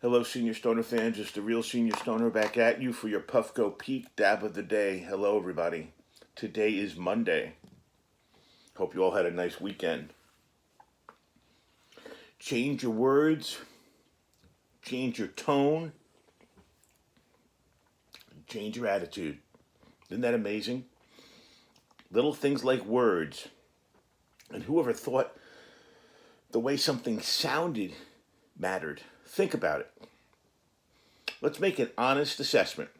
Hello, Senior Stoner fans. Just a real Senior Stoner back at you for your Puffco Peak Dab of the Day. Hello, everybody. Today is Monday. Hope you all had a nice weekend. Change your words, change your tone, change your attitude. Isn't that amazing? Little things like words. And whoever thought the way something sounded mattered? Think about it. Let's make an honest assessment,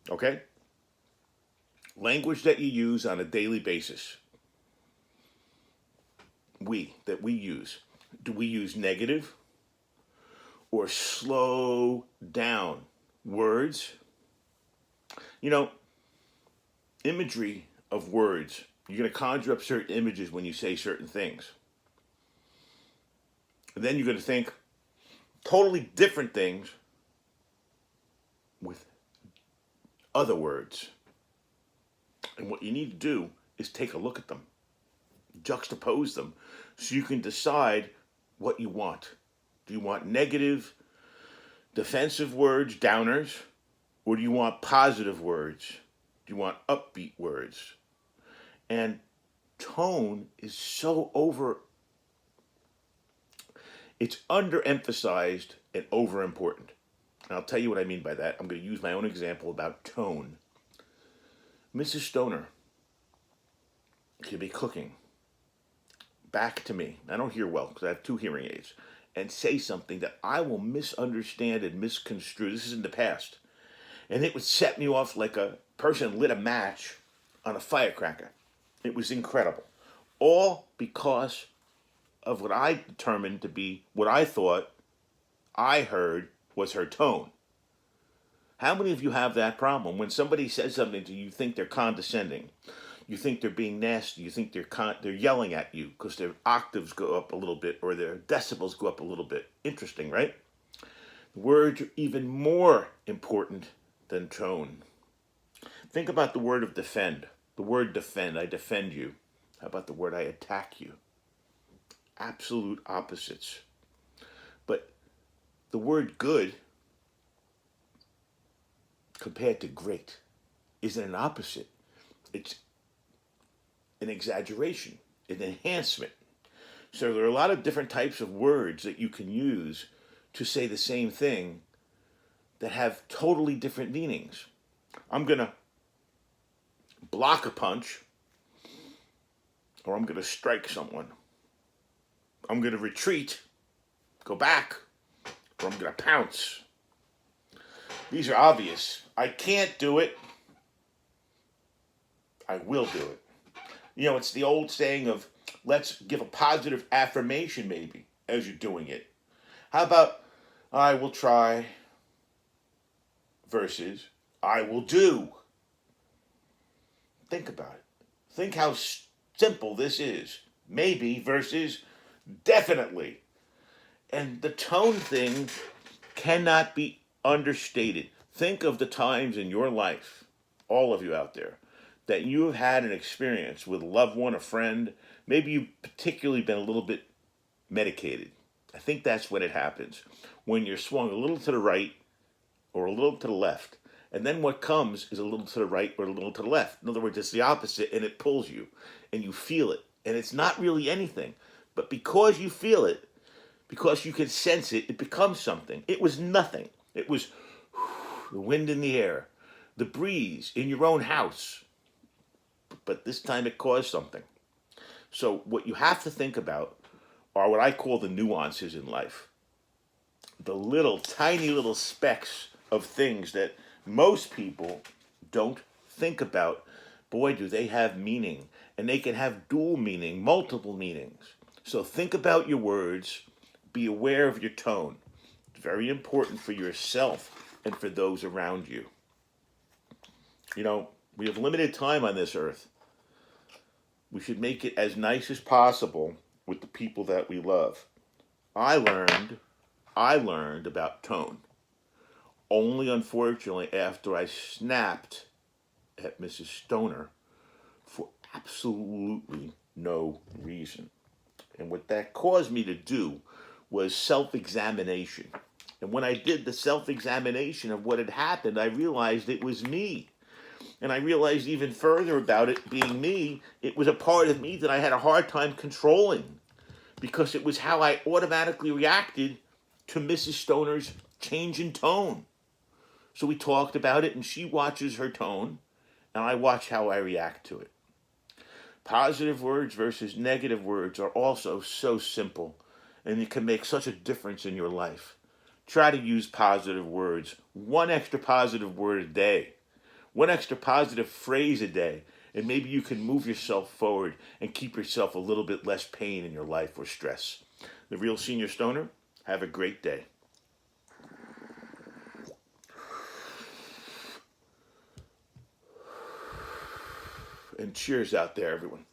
okay? Language that you use on a daily basis. That we use. Do we use negative or slow down words? You know, imagery of words. You're going to conjure up certain images when you say certain things. And then you're going to think totally different things with other words. And what you need to do is take a look at them, juxtapose them, so you can decide what you want. Do you want negative, defensive words, downers, or do you want positive words? Do you want upbeat words? And tone is so it's underemphasized and overimportant. And I'll tell you what I mean by that. I'm going to use my own example about tone. Mrs. Stoner could be cooking back to me. I don't hear well because I have 2 hearing aids. And say something that I will misunderstand and misconstrue. This is in the past. And it would set me off like a person lit a match on a firecracker. It was incredible. All because of what I determined to be what I thought I heard was her tone. How many of you have that problem? When somebody says something to you, you think they're condescending. You think they're being nasty. You think they're yelling at you because their octaves go up a little bit or their decibels go up a little bit. Interesting, right? Words are even more important than tone. Think about the word of defend. The word defend, I defend you. How about the word I attack you? Absolute opposites. But the word good compared to great isn't an opposite. It's an exaggeration, an enhancement. So there are a lot of different types of words that you can use to say the same thing that have totally different meanings. I'm going to block a punch, or I'm going to strike someone. I'm going to retreat, go back, or I'm going to pounce. These are obvious. I can't do it. I will do it. You know, it's the old saying of let's give a positive affirmation maybe as you're doing it. How about I will try versus I will do? Think about it. Think how simple this is. Maybe versus definitely. And the tone thing cannot be understated. Think of the times in your life, all of you out there, that you have had an experience with a loved one, a friend. Maybe you've particularly been a little bit medicated. I think that's when it happens. When you're swung a little to the right or a little to the left. And then what comes is a little to the right or a little to the left. In other words, it's the opposite and it pulls you and you feel it. And it's not really anything. But because you feel it, because you can sense it, it becomes something. It was nothing. It was the wind in the air, the breeze in your own house. But this time it caused something. So what you have to think about are what I call the nuances in life. The little, tiny little specks of things that most people don't think about. Boy, do they have meaning. And they can have dual meaning, multiple meanings. So think about your words. Be aware of your tone. It's very important for yourself and for those around you. You know, we have limited time on this earth. We should make it as nice as possible with the people that we love. I learned about tone only, unfortunately, after I snapped at Mrs. Stoner for absolutely no reason. And what that caused me to do was self-examination. And when I did the self-examination of what had happened, I realized it was me. And I realized even further about it being me, it was a part of me that I had a hard time controlling because it was how I automatically reacted to Mrs. Stoner's change in tone. So we talked about it, and she watches her tone, and I watch how I react to it. Positive words versus negative words are also so simple, and it can make such a difference in your life. Try to use positive words, one extra positive word a day, one extra positive phrase a day, and maybe you can move yourself forward and keep yourself a little bit less pain in your life or stress. The Real Senior Stoner, have a great day. And cheers out there, everyone.